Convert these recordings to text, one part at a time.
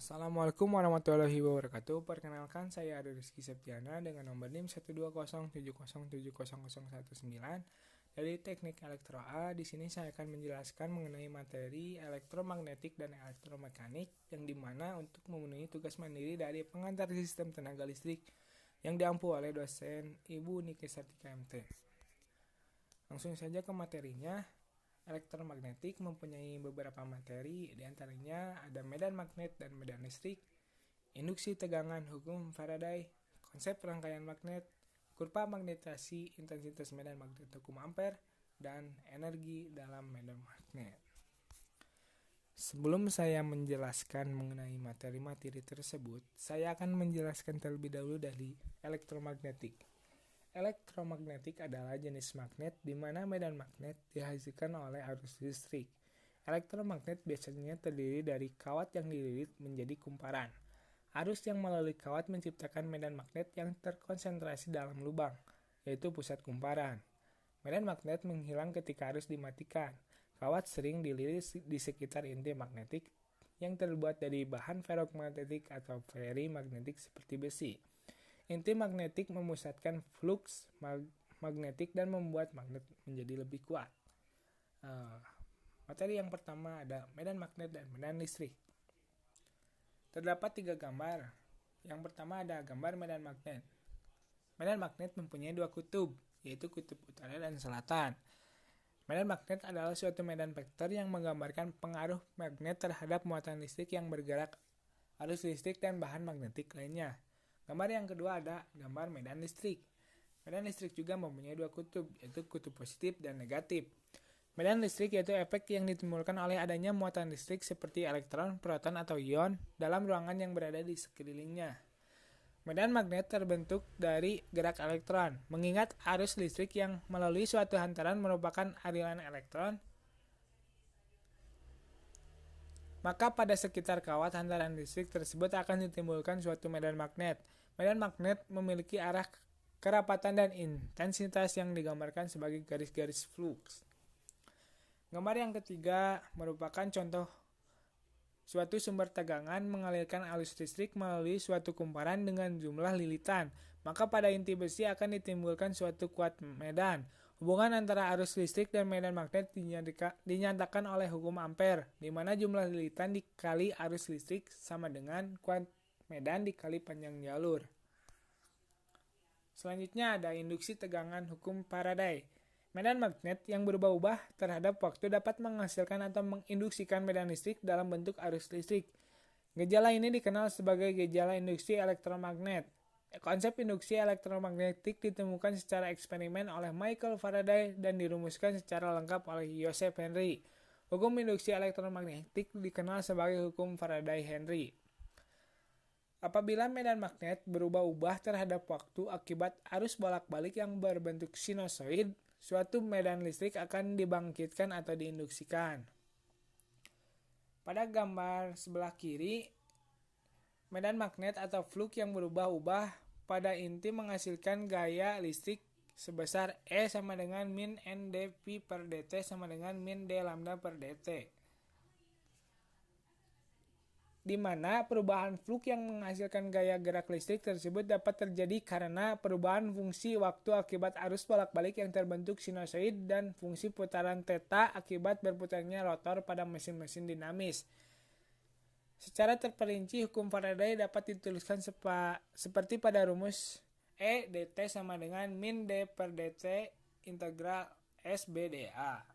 Assalamualaikum warahmatullahi wabarakatuh. Perkenalkan, saya Ade Rizky Septiana dengan nomor NIM 12070701019 dari Teknik Elektro A. Di sini saya akan menjelaskan mengenai materi elektromagnetik dan elektromekanik yang dimana untuk memenuhi tugas mandiri dari pengantar sistem tenaga listrik yang diampu oleh dosen Ibu Nike Sartika MT. Langsung saja ke materinya. Elektromagnetik mempunyai beberapa materi, diantaranya ada medan magnet dan medan listrik, induksi tegangan, hukum Faraday, konsep rangkaian magnet, kurva magnetasi, intensitas medan magnet, hukum Ampere, dan energi dalam medan magnet. Sebelum saya menjelaskan mengenai materi-materi tersebut, saya akan menjelaskan terlebih dahulu dari elektromagnetik. Elektromagnetik adalah jenis magnet di mana medan magnet dihasilkan oleh arus listrik. Elektromagnet biasanya terdiri dari kawat yang dililit menjadi kumparan. Arus yang melalui kawat menciptakan medan magnet yang terkonsentrasi dalam lubang, yaitu pusat kumparan. Medan magnet menghilang ketika arus dimatikan. Kawat sering dililit di sekitar inti magnetik yang terbuat dari bahan ferromagnetik atau ferimagnetik seperti besi. Inti magnetik memusatkan fluks magnetik dan membuat magnet menjadi lebih kuat. Materi yang pertama ada medan magnet dan medan listrik. Terdapat 3 gambar. Yang pertama ada gambar medan magnet. Medan magnet mempunyai 2 kutub, yaitu kutub utara dan selatan. Medan magnet adalah suatu medan vektor yang menggambarkan pengaruh magnet terhadap muatan listrik yang bergerak, arus listrik, dan bahan magnetik lainnya. Gambar yang kedua ada gambar medan listrik. Medan listrik juga mempunyai 2 kutub, yaitu kutub positif dan negatif. Medan listrik yaitu efek yang ditimbulkan oleh adanya muatan listrik seperti elektron, proton, atau ion dalam ruangan yang berada di sekelilingnya. Medan magnet terbentuk dari gerak elektron, mengingat arus listrik yang melalui suatu hantaran merupakan aliran elektron. Maka pada sekitar kawat hantaran listrik tersebut akan ditimbulkan suatu medan magnet. Medan magnet memiliki arah, kerapatan, dan intensitas yang digambarkan sebagai garis-garis fluks. Gambar yang ketiga merupakan contoh suatu sumber tegangan mengalirkan arus listrik melalui suatu kumparan dengan jumlah lilitan. Maka pada inti besi akan ditimbulkan suatu kuat medan. Hubungan antara arus listrik dan medan magnet dinyatakan oleh hukum Ampere, di mana jumlah lilitan dikali arus listrik sama dengan kuat medan dikali panjang jalur. Selanjutnya ada induksi tegangan, hukum Faraday. Medan magnet yang berubah-ubah terhadap waktu dapat menghasilkan atau menginduksikan medan listrik dalam bentuk arus listrik. Gejala ini dikenal sebagai gejala induksi elektromagnet. Konsep induksi elektromagnetik ditemukan secara eksperimen oleh Michael Faraday dan dirumuskan secara lengkap oleh Joseph Henry. Hukum induksi elektromagnetik dikenal sebagai hukum Faraday-Henry. Apabila medan magnet berubah-ubah terhadap waktu akibat arus bolak-balik yang berbentuk sinusoid, suatu medan listrik akan dibangkitkan atau diinduksikan. Pada gambar sebelah kiri, medan magnet atau flux yang berubah-ubah pada inti menghasilkan gaya listrik sebesar E sama dengan min NdV per dt sama dengan min d lambda per dt. Di mana perubahan flux yang menghasilkan gaya gerak listrik tersebut dapat terjadi karena perubahan fungsi waktu akibat arus bolak-balik yang terbentuk sinusoid dan fungsi putaran theta akibat berputarnya rotor pada mesin-mesin dinamis. Secara terperinci, hukum Faraday dapat dituliskan seperti pada rumus E dt sama dengan min d per dt integral SBdA.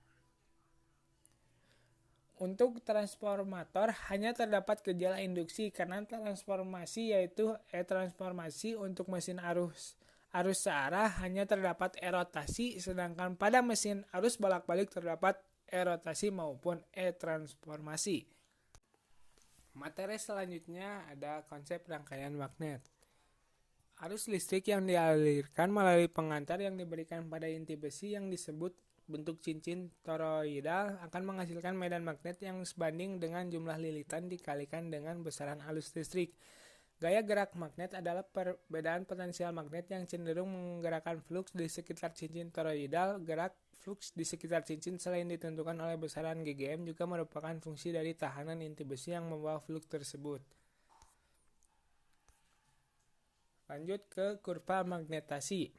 Untuk transformator hanya terdapat gejala induksi karena transformasi yaitu E transformasi. Untuk mesin arus searah hanya terdapat E rotasi, sedangkan pada mesin arus bolak-balik terdapat E rotasi maupun E transformasi. Materi selanjutnya ada konsep rangkaian magnet. Arus listrik yang dialirkan melalui pengantar yang diberikan pada inti besi yang disebut bentuk cincin toroidal akan menghasilkan medan magnet yang sebanding dengan jumlah lilitan dikalikan dengan besaran arus listrik. Gaya gerak magnet adalah perbedaan potensial magnet yang cenderung menggerakkan fluks di sekitar cincin toroidal. Gerak fluks di sekitar cincin selain ditentukan oleh besaran ggm juga merupakan fungsi dari tahanan inti besi yang membawa fluks tersebut. Lanjut ke kurva magnetasi.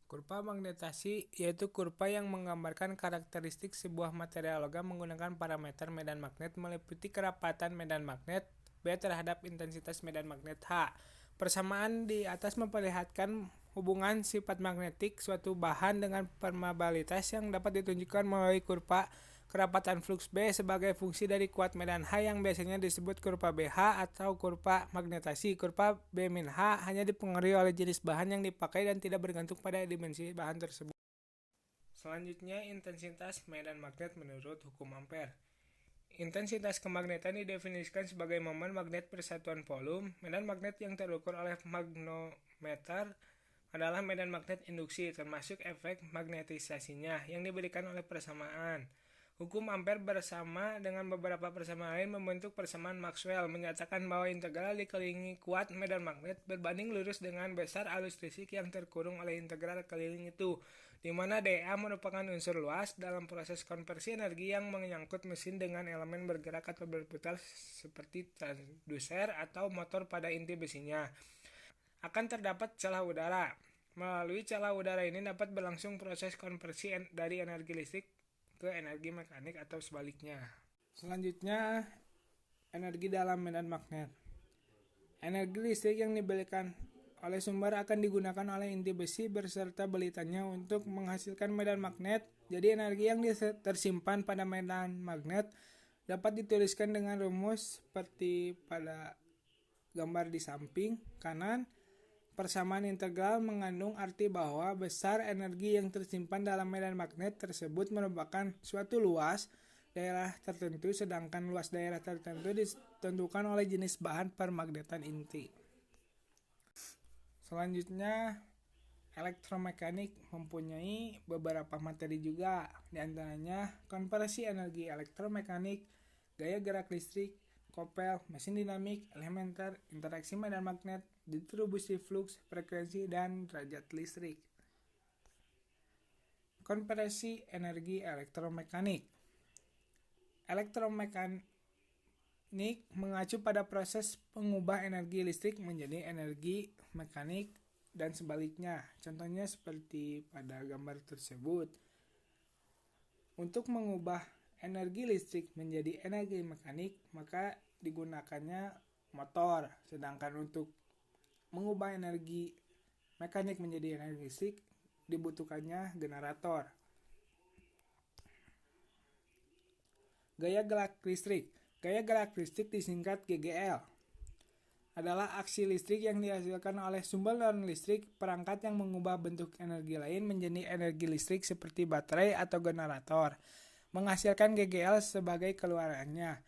Kurva magnetasi yaitu kurva yang menggambarkan karakteristik sebuah material logam menggunakan parameter medan magnet meliputi kerapatan medan magnet B terhadap intensitas medan magnet H. Persamaan di atas memperlihatkan hubungan sifat magnetik suatu bahan dengan permeabilitas yang dapat ditunjukkan melalui kurva kerapatan flux B sebagai fungsi dari kuat medan H yang biasanya disebut kurva BH atau kurva magnetasi. Kurva B-H hanya dipengaruhi oleh jenis bahan yang dipakai dan tidak bergantung pada dimensi bahan tersebut. Selanjutnya, intensitas medan magnet menurut hukum Ampere. Intensitas kemagnetan didefinisikan sebagai momen magnet per satuan volume. Medan magnet yang terukur oleh magnometer adalah medan magnet induksi, termasuk efek magnetisasinya yang diberikan oleh persamaan. Hukum Ampere bersama dengan beberapa persamaan lain membentuk persamaan Maxwell, menyatakan bahwa integral dikelilingi kuat medan magnet berbanding lurus dengan besar arus listrik yang terkurung oleh integral keliling itu, di mana dA merupakan unsur luas dalam proses konversi energi yang menyangkut mesin dengan elemen bergerak atau berputar seperti transducer atau motor pada inti besinya. Akan terdapat celah udara. Melalui celah udara ini dapat berlangsung proses konversi dari energi listrik ke energi mekanik atau sebaliknya. Selanjutnya, energi dalam medan magnet. Energi listrik yang diberikan oleh sumber akan digunakan oleh inti besi beserta belitannya untuk menghasilkan medan magnet. Jadi energi yang tersimpan pada medan magnet dapat dituliskan dengan rumus seperti pada gambar di samping kanan. Persamaan integral mengandung arti bahwa besar energi yang tersimpan dalam medan magnet tersebut merupakan suatu luas daerah tertentu, sedangkan luas daerah tertentu ditentukan oleh jenis bahan permagnetan inti. Selanjutnya, elektromekanik mempunyai beberapa materi juga, di antaranya konversi energi elektromekanik, gaya gerak listrik, kopel, mesin dinamik, elementer, interaksi medan magnet, distribusi flux, frekuensi, dan derajat listrik. Konversi energi elektromekanik. Elektromekanik mengacu pada proses pengubah energi listrik menjadi energi mekanik dan sebaliknya. Contohnya seperti pada gambar tersebut. Untuk mengubah energi listrik menjadi energi mekanik, maka digunakannya motor. Sedangkan untuk mengubah energi mekanik menjadi energi listrik, dibutuhkannya generator. Gaya gerak listrik. Gaya gerak listrik disingkat GGL. Adalah aksi listrik yang dihasilkan oleh sumber non-listrik perangkat yang mengubah bentuk energi lain menjadi energi listrik seperti baterai atau generator, menghasilkan GGL sebagai keluarannya.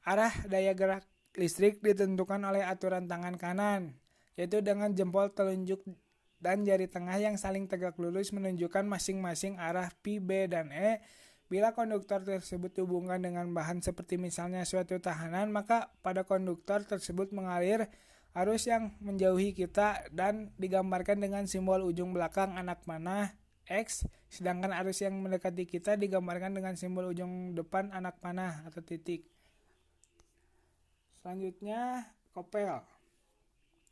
Arah daya gerak listrik ditentukan oleh aturan tangan kanan, yaitu dengan jempol telunjuk dan jari tengah yang saling tegak lurus menunjukkan masing-masing arah P, B, dan E. Bila konduktor tersebut dihubungkan dengan bahan seperti misalnya suatu tahanan, maka pada konduktor tersebut mengalir arus yang menjauhi kita dan digambarkan dengan simbol ujung belakang anak panah X, sedangkan arus yang mendekati kita digambarkan dengan simbol ujung depan anak panah atau titik. Selanjutnya, kopel.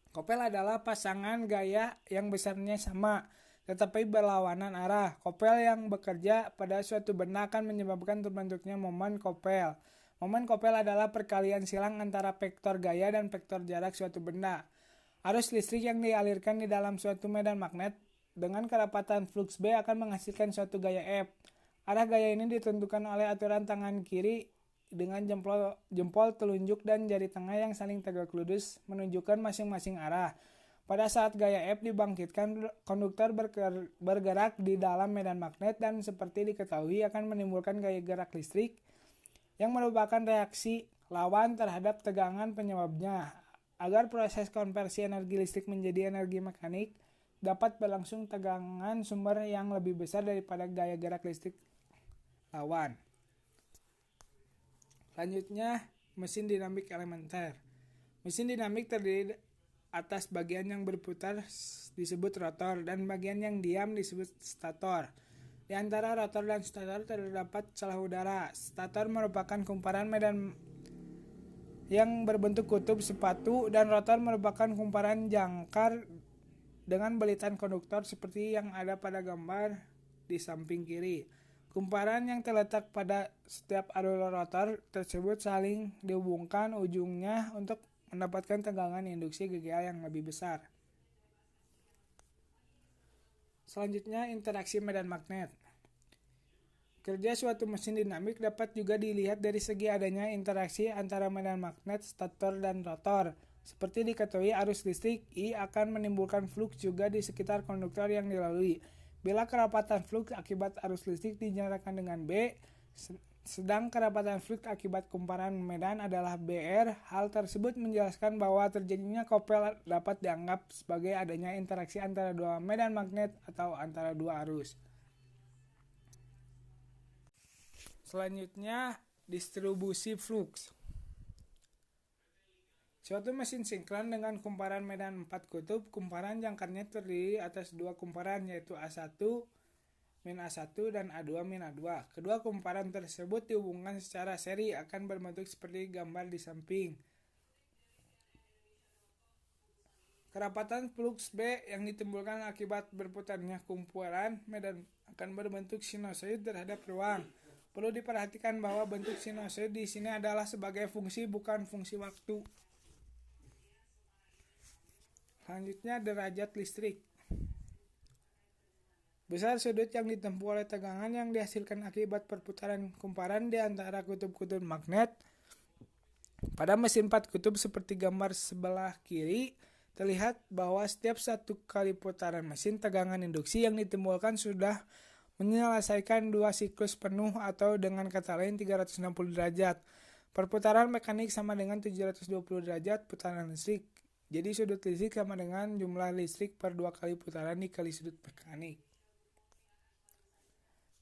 Kopel adalah pasangan gaya yang besarnya sama, tetapi berlawanan arah. Kopel yang bekerja pada suatu benda akan menyebabkan terbentuknya momen kopel. Momen kopel adalah perkalian silang antara vektor gaya dan vektor jarak suatu benda. Arus listrik yang dialirkan di dalam suatu medan magnet dengan kerapatan flux B akan menghasilkan suatu gaya F. Arah gaya ini ditentukan oleh aturan tangan kiri dengan jempol telunjuk dan jari tengah yang saling tegak lurus menunjukkan masing-masing arah. Pada saat gaya F dibangkitkan, konduktor bergerak di dalam medan magnet dan seperti diketahui akan menimbulkan gaya gerak listrik yang merupakan reaksi lawan terhadap tegangan penyebabnya. Agar proses konversi energi listrik menjadi energi mekanik dapat berlangsung, tegangan sumber yang lebih besar daripada gaya gerak listrik lawan. Selanjutnya, mesin dinamik elementer. Mesin dinamik terdiri atas bagian yang berputar disebut rotor dan bagian yang diam disebut stator. Di antara rotor dan stator terdapat celah udara. Stator merupakan kumparan medan yang berbentuk kutub sepatu dan rotor merupakan kumparan jangkar dengan belitan konduktor seperti yang ada pada gambar di samping kiri. Kumparan yang terletak pada setiap alur rotor tersebut saling dihubungkan ujungnya untuk mendapatkan tegangan induksi GGA yang lebih besar. Selanjutnya, interaksi medan magnet. Kerja suatu mesin dinamik dapat juga dilihat dari segi adanya interaksi antara medan magnet stator dan rotor. Seperti diketahui, arus listrik I akan menimbulkan flux juga di sekitar konduktor yang dilalui. Bila kerapatan flux akibat arus listrik dinyatakan dengan B, sedang kerapatan flux akibat kumparan medan adalah BR, hal tersebut menjelaskan bahwa terjadinya kopel dapat dianggap sebagai adanya interaksi antara dua medan magnet atau antara dua arus. Selanjutnya, distribusi flux. Suatu mesin sinkron dengan kumparan medan 4 kutub, kumparan jangkarnya terdiri atas dua kumparan yaitu A1 min A1 dan A2 min A2. Kedua kumparan tersebut dihubungkan secara seri akan berbentuk seperti gambar di samping. Kerapatan flux B yang ditimbulkan akibat berputarnya kumparan medan akan berbentuk sinusoid terhadap ruang. Perlu diperhatikan bahwa bentuk sinusoid di sini adalah sebagai fungsi bukan fungsi waktu. Selanjutnya, derajat listrik. Besar sudut yang ditempuh oleh tegangan yang dihasilkan akibat perputaran kumparan di antara kutub-kutub magnet. Pada mesin 4 kutub seperti gambar sebelah kiri, terlihat bahwa setiap satu kali putaran mesin, tegangan induksi yang ditimbulkan sudah menyelesaikan dua siklus penuh atau dengan kata lain 360 derajat. Perputaran mekanik sama dengan 720 derajat putaran listrik. Jadi sudut listrik sama dengan jumlah listrik per dua kali putaran dikali sudut mekanik.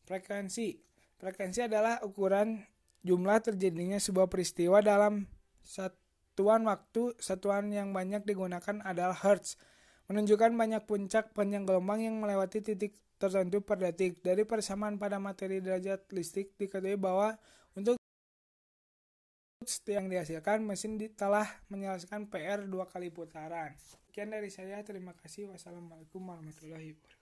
Frekuensi adalah ukuran jumlah terjadinya sebuah peristiwa dalam satuan waktu. Satuan yang banyak digunakan adalah Hertz, menunjukkan banyak puncak panjang gelombang yang melewati titik tertentu per detik. Dari persamaan pada materi derajat listrik diketahui bahwa untuk yang dihasilkan, mesin telah menyelesaikan PR 2 kali putaran. Sekian dari saya, terima kasih. Wassalamualaikum warahmatullahi wabarakatuh.